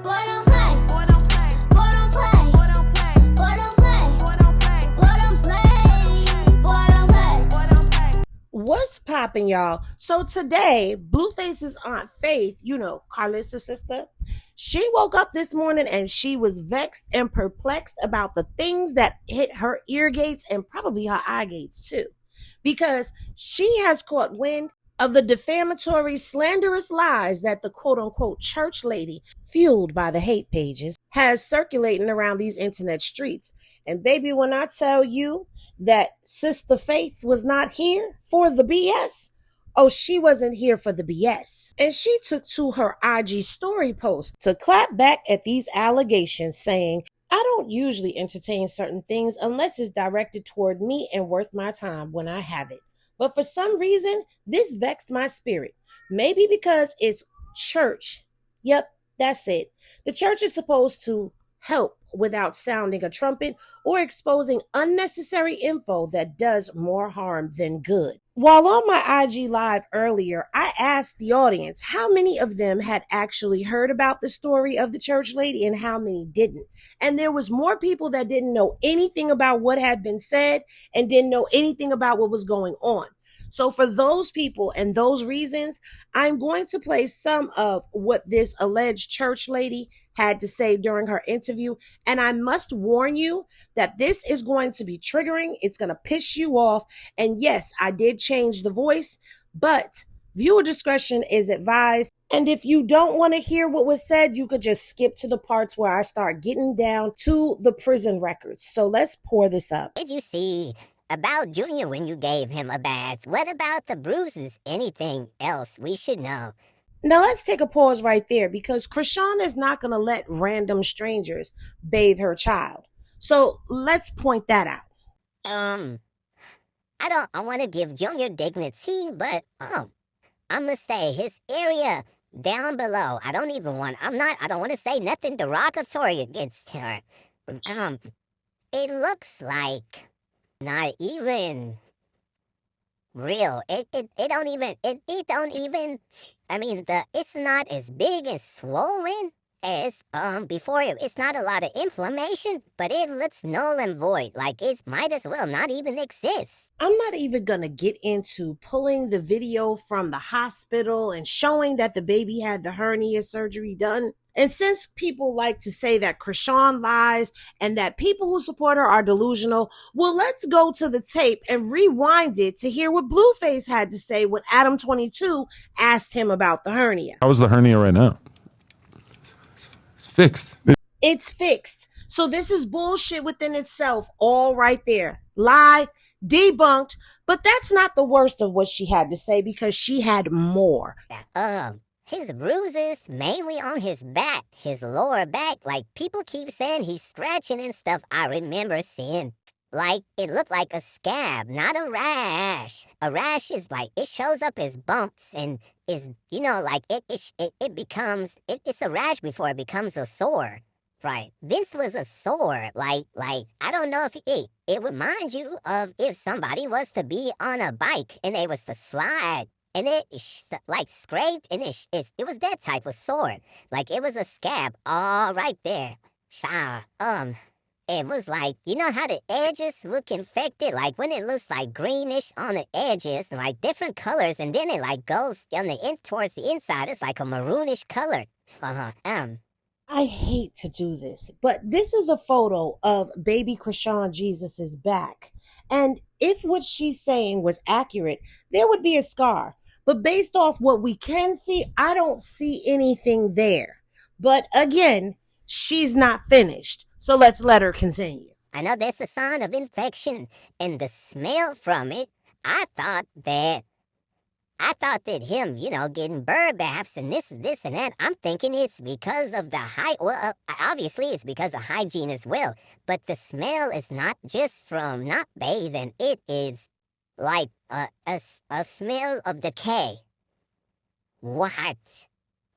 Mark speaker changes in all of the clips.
Speaker 1: Boy don't play. Boy don't play. Boy don't play. Boy don't play. Boy don't play. Boy don't play. Boy don't play. Boy don't play. Boy don't play.
Speaker 2: What's poppin', y'all? So today, Blueface's Aunt Faith, Carlissa's sister, she woke up this morning and she was vexed and perplexed about the things that hit her ear gates and probably her eye gates too. Because she has caught wind of the defamatory, slanderous lies that the quote-unquote church lady, fueled by the hate pages, has circulating around these internet streets. And baby, when I tell you that Sister Faith was not here for the BS, oh, she wasn't here for the BS. And she took to her IG story post to clap back at these allegations, saying, I don't usually entertain certain things unless it's directed toward me and worth my time when I have it. But for some reason, this vexed my spirit. Maybe because it's church. Yep, that's it. The church is supposed to help without sounding a trumpet or exposing unnecessary info that does more harm than good. While on my IG live earlier, I asked the audience how many of them had actually heard about the story of the church lady and how many didn't. And there was more people that didn't know anything about what had been said and didn't know anything about what was going on. So for those people and those reasons, I'm going to play some of what this alleged church lady had to say during her interview. And I must warn you that this is going to be triggering. It's going to piss you off. And yes, I did change the voice, but viewer discretion is advised. And if you don't want to hear what was said, you could just skip to the parts where I start getting down to the prison records. So let's pour this up.
Speaker 3: Did you see about Junior when you gave him a bath? What about the bruises? Anything else we should know?
Speaker 2: Now let's take a pause right there because Chrisean is not going to let random strangers bathe her child. So let's point that out.
Speaker 3: I want to give Junior dignity, but I'm gonna say his area down below. I don't want to say nothing derogatory against her. It looks like not even real. It don't even. I mean, it's not as big and swollen as before. It's not a lot of inflammation, but it looks null and void. Like it might as well not even exist.
Speaker 2: I'm not even gonna get into pulling the video from the hospital and showing that the baby had the hernia surgery done. And since people like to say that Chrisean lies and that people who support her are delusional, well, let's go to the tape and rewind it to hear what Blueface had to say when Adam 22 asked him about the hernia.
Speaker 4: How's the hernia right now? It's fixed.
Speaker 2: It's fixed. So this is bullshit within itself, all right there. Lie, debunked, but that's not the worst of what she had to say because she had more.
Speaker 3: His bruises, mainly on his back, his lower back, like people keep saying he's scratching and stuff. I remember seeing, like, it looked like a scab, not a rash. A rash is like, it shows up as bumps and is, like, it's a rash before it becomes a sore. Right. This was a sore, like, I don't know if it would remind you of if somebody was to be on a bike and they was to slide. And it like scraped, and it was that type of sore. Like it was a scab, all right there. It was like, you know how the edges look infected? Like when it looks like greenish on the edges, like different colors, and then it like goes on the towards the inside. It's like a maroonish color.
Speaker 2: I hate to do this, but this is a photo of baby Chrisean Jesus' back. And if what she's saying was accurate, there would be a scar. But based off what we can see, I don't see anything there. But again, she's not finished. So let's let her continue.
Speaker 3: I know there's a sign of infection and the smell from it. I thought that him, getting bird baths and this and that, I'm thinking it's because of obviously it's because of hygiene as well. But the smell is not just from not bathing. It is like a smell of decay. What?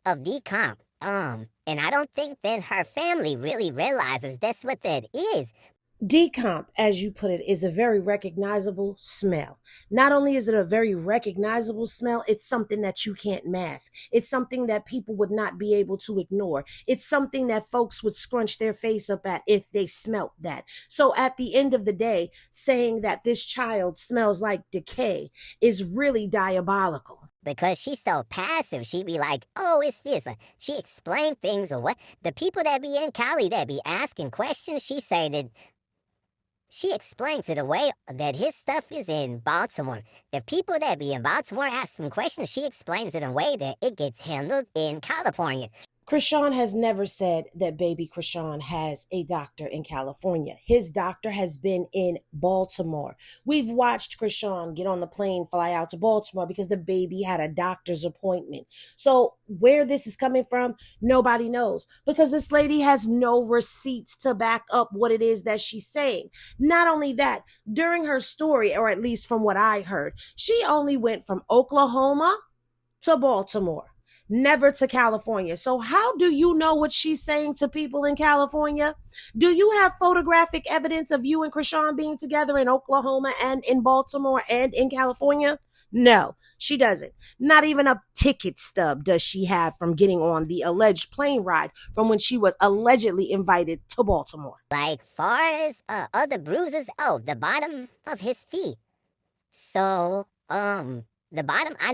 Speaker 3: Of decomp. And I don't think that her family really realizes that's what that is.
Speaker 2: Decomp, as you put it, is a very recognizable smell. Not only is it a very recognizable smell, it's something that you can't mask. It's something that people would not be able to ignore. It's something that folks would scrunch their face up at if they smelt that. So at the end of the day, saying that this child smells like decay is really diabolical.
Speaker 3: Because she's so passive. She be like, oh, it's this. She explain things or what. The people that be in Cali that be asking questions, she say that she explains it away that his stuff is in Baltimore. The people that be in Baltimore asking questions, she explains it in a way that it gets handled in California.
Speaker 2: Chrisean has never said that baby Chrisean has a doctor in California. His doctor has been in Baltimore. We've watched Chrisean get on the plane, fly out to Baltimore because the baby had a doctor's appointment. So where this is coming from, nobody knows, because this lady has no receipts to back up what it is that she's saying. Not only that, during her story, or at least from what I heard, she only went from Oklahoma to Baltimore, never to California. So how do you know what she's saying to people in California? Do you have photographic evidence of you and Chrisean being together in Oklahoma and in Baltimore and in California? No, she doesn't. Not even a ticket stub does she have from getting on the alleged plane ride from when she was allegedly invited to Baltimore.
Speaker 3: Like far as other bruises, oh, the bottom of his feet. So, the bottom, I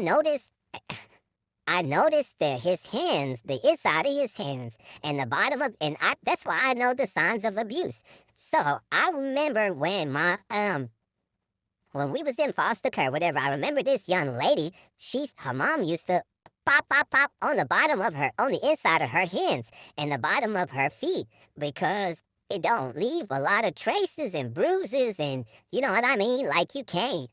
Speaker 3: noticed that his hands, the inside of his hands, and the bottom of, that's why I know the signs of abuse. So I remember when when we was in foster care, whatever, I remember this young lady, her mom used to pop, pop, pop on the bottom of her, on the inside of her hands and the bottom of her feet, because it don't leave a lot of traces and bruises, and you know what I mean? Like you can't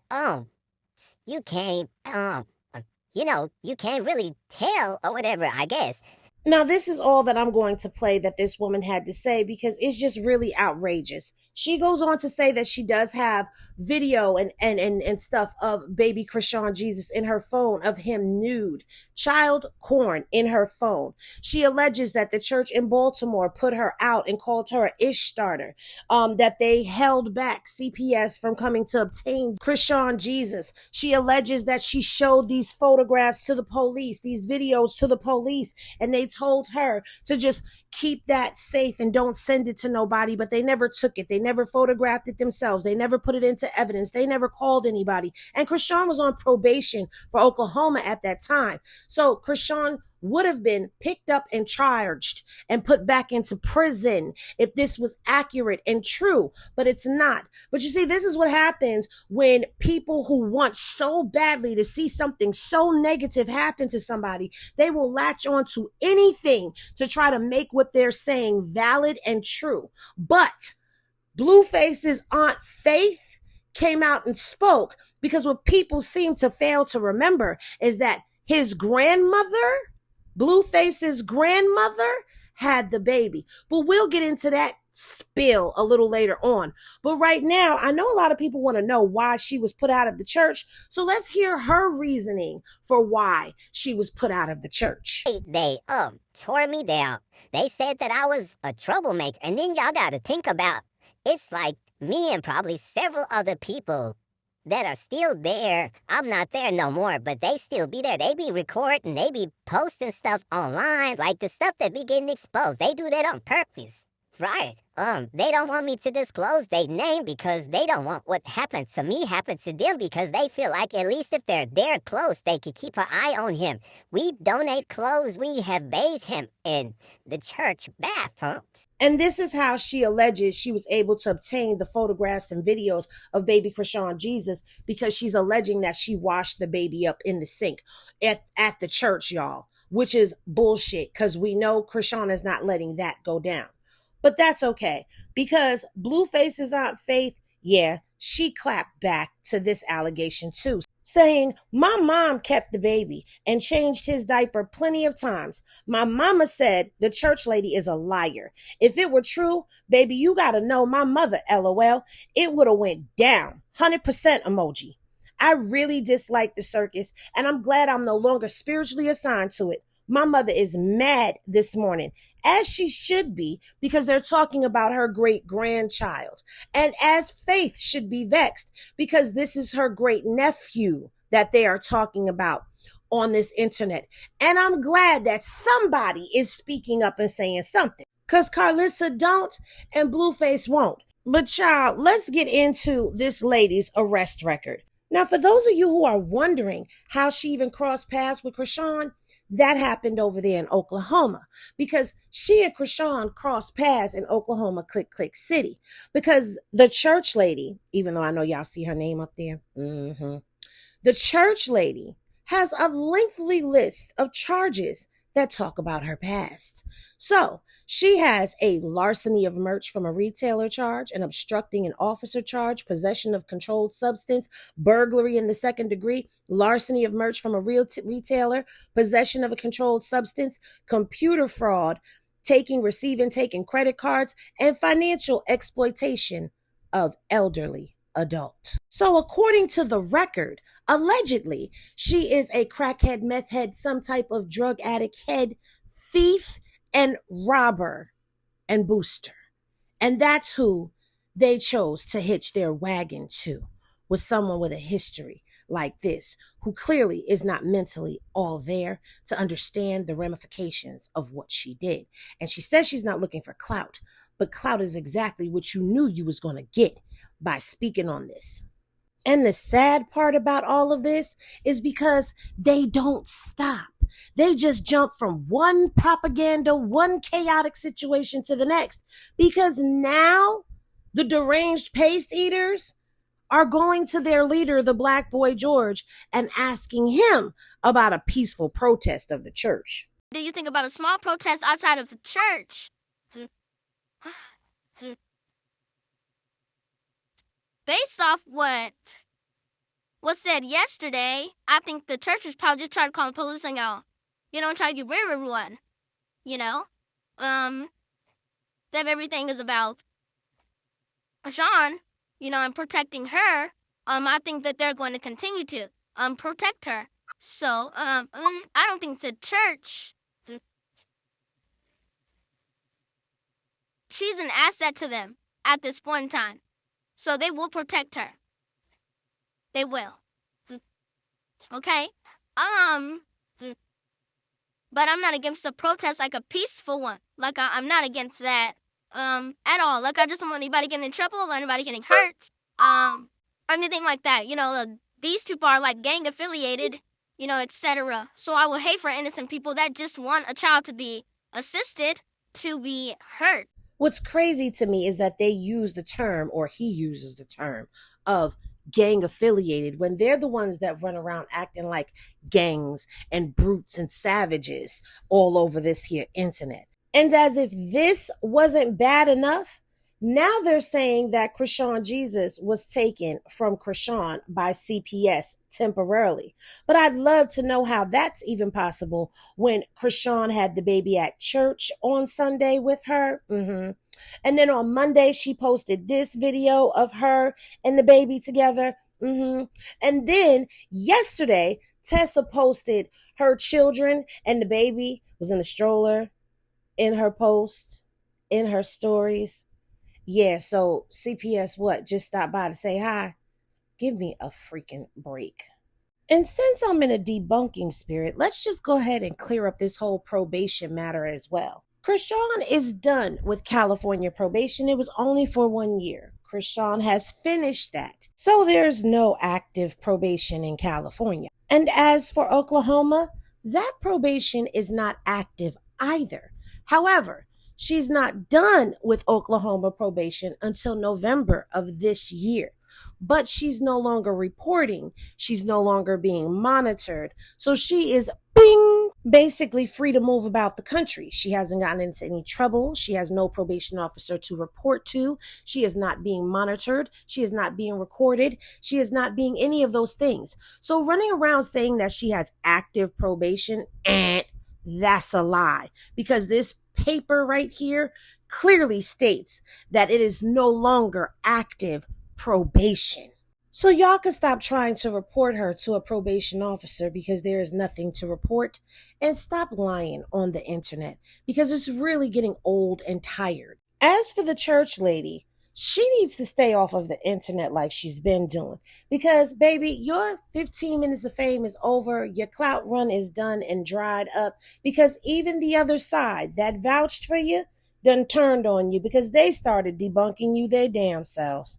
Speaker 3: really tell or whatever, I guess.
Speaker 2: Now, this is all that I'm going to play that this woman had to say because it's just really outrageous. She goes on to say that she does have video and stuff of baby Chrisean Jesus in her phone, of him nude, child porn in her phone. She alleges that the church in Baltimore put her out and called her an ish starter, that they held back CPS from coming to obtain Chrisean Jesus. She alleges that she showed these photographs to the police, these videos to the police, and they told her to just keep that safe and don't send it to nobody, but they never took it. They never photographed it themselves. They never put it into evidence. They never called anybody. And Chrisean was on probation for Oklahoma at that time. So Chrisean would have been picked up and charged and put back into prison if this was accurate and true, but it's not. But you see, this is what happens when people who want so badly to see something so negative happen to somebody, they will latch on to anything to try to make what they're saying valid and true. But Blueface's Aunt Faith came out and spoke, because what people seem to fail to remember is that his grandmother, Blueface's grandmother, had the baby. But we'll get into that spill a little later on. But right now, I know a lot of people want to know why she was put out of the church. So let's hear her reasoning for why she was put out of the church.
Speaker 3: They tore me down. They said that I was a troublemaker. And then y'all got to think about, it's like me and probably several other people that are still there. I'm not there no more, but they still be there. They be recording, they be posting stuff online, like the stuff that be getting exposed. They do that on purpose, right? They don't want me to disclose their name because they don't want what happened to me happen to them, because they feel like at least if they're there close, they could keep an eye on him. We donate clothes. We have bathed him in the church bathrooms.
Speaker 2: And this is how she alleges she was able to obtain the photographs and videos of baby Chrisean Jesus, because she's alleging that she washed the baby up in the sink at the church, y'all, which is bullshit, because we know Chrisean is not letting that go down. But that's okay, because Blueface's Aunt Faith, yeah, she clapped back to this allegation too, saying, my mom kept the baby and changed his diaper plenty of times. My mama said the church lady is a liar. If it were true, baby, you gotta know my mother, LOL. It would have went down. 100% emoji. I really dislike the circus, and I'm glad I'm no longer spiritually assigned to it. My mother is mad this morning, as she should be, because they're talking about her great grandchild. And as Faith should be vexed because this is her great nephew that they are talking about on this internet. And I'm glad that somebody is speaking up and saying something, because Carlissa don't and Blueface won't. But child, let's get into this lady's arrest record. Now, for those of you who are wondering how she even crossed paths with Chrisean, that happened over there in Oklahoma, because she and Chrisean crossed paths in Oklahoma, Click City, because the church lady, even though I know y'all see her name up there, the church lady has a lengthy list of charges that talk about her past. So she has a larceny of merch from a retailer charge, an obstructing an officer charge, possession of controlled substance, burglary in the second degree, larceny of merch from a retailer, possession of a controlled substance, computer fraud, receiving, taking credit cards, and financial exploitation of elderly adult. So according to the record, allegedly, she is a crackhead, meth head, some type of drug addict head, thief, and robber and booster. And that's who they chose to hitch their wagon to, was someone with a history like this, who clearly is not mentally all there to understand the ramifications of what she did. And she says she's not looking for clout, but clout is exactly what you knew you was going to get by speaking on this. And the sad part about all of this is because they don't stop. They just jump from one propaganda, one chaotic situation to the next, because now the deranged paste eaters are going to their leader, the Black Boy George, and asking him about a peaceful protest of the church.
Speaker 1: Do you think about a small protest outside of the church? Based off what was said yesterday, I think the church is probably just trying to call the police and go, try to get rid of everyone. That everything is about Chrisean, and protecting her. I think that they're going to continue to protect her. So, I don't think the church, she's an asset to them at this point in time. So they will protect her. They will. Okay? But I'm not against a protest, like a peaceful one. Like, I'm not against that at all. Like, I just don't want anybody getting in trouble or anybody getting hurt. Anything like that. These people are, like, gang affiliated, etc. So I would hate for innocent people that just want a child to be assisted to be hurt.
Speaker 2: What's crazy to me is that they use the term, or he uses the term, of gang affiliated when they're the ones that run around acting like gangs and brutes and savages all over this here internet. And as if this wasn't bad enough, now they're saying that Chrisean Jesus was taken from Chrisean by CPS temporarily. But I'd love to know how that's even possible when Chrisean had the baby at church on Sunday with her. And then on Monday, she posted this video of her and the baby together. And then yesterday, Tessa posted her children and the baby was in the stroller in her post, in her stories. Yeah, so CPS just stopped by to say hi? Give me a freaking break. And since I'm in a debunking spirit, let's just go ahead and clear up this whole probation matter as well. Chrisean is done with California probation. It was only for 1 year. Chrisean has finished that. So there's no active probation in California. And as for Oklahoma, that probation is not active either. However, she's not done with Oklahoma probation until November of this year. But she's no longer reporting. She's no longer being monitored. So she is basically free to move about the country. She hasn't gotten into any trouble. She has no probation officer to report to. She is not being monitored. She is not being recorded. She is not being any of those things. So running around saying that she has active probation, that's a lie, because this paper right here clearly states that it is no longer active probation. So y'all can stop trying to report her to a probation officer because there is nothing to report, and stop lying on the internet because it's really getting old and tired. As for the church lady, she needs to stay off of the internet like she's been doing because, baby, your 15 minutes of fame is over. Your clout run is done and dried up because even the other side that vouched for you done turned on you because they started debunking you their damn selves.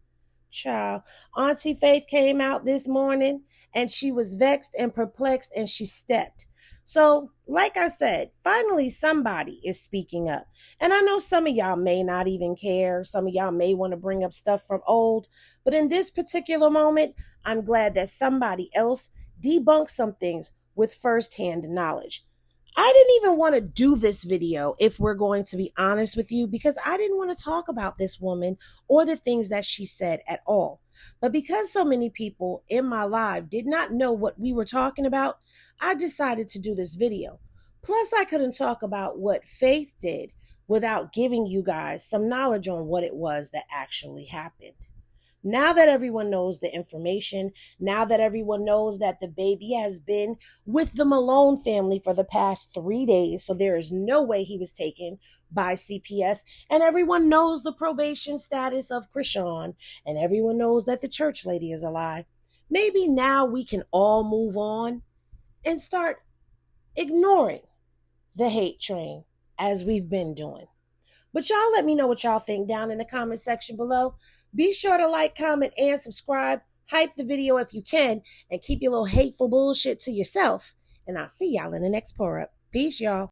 Speaker 2: Child, Auntie Faith came out this morning and she was vexed and perplexed and she stepped. So, like I said, finally somebody is speaking up. And I know some of y'all may not even care. Some of y'all may want to bring up stuff from old. But in this particular moment, I'm glad that somebody else debunked some things with firsthand knowledge. I didn't even want to do this video, if we're going to be honest with you, because I didn't want to talk about this woman or the things that she said at all. But because so many people in my live did not know what we were talking about, I decided to do this video. Plus, I couldn't talk about what Faith did without giving you guys some knowledge on what it was that actually happened. Now that everyone knows the information, now that everyone knows that the baby has been with the Malone family for the past 3 days, so there is no way he was taken by CPS, and everyone knows the probation status of Chrisean, and everyone knows that the church lady is alive, maybe now we can all move on and start ignoring the hate train as we've been doing. But y'all let me know what y'all think down in the comment section below. Be sure to like, comment, and subscribe. Hype the video if you can, and keep your little hateful bullshit to yourself. And I'll see y'all in the next pour-up. Peace, y'all.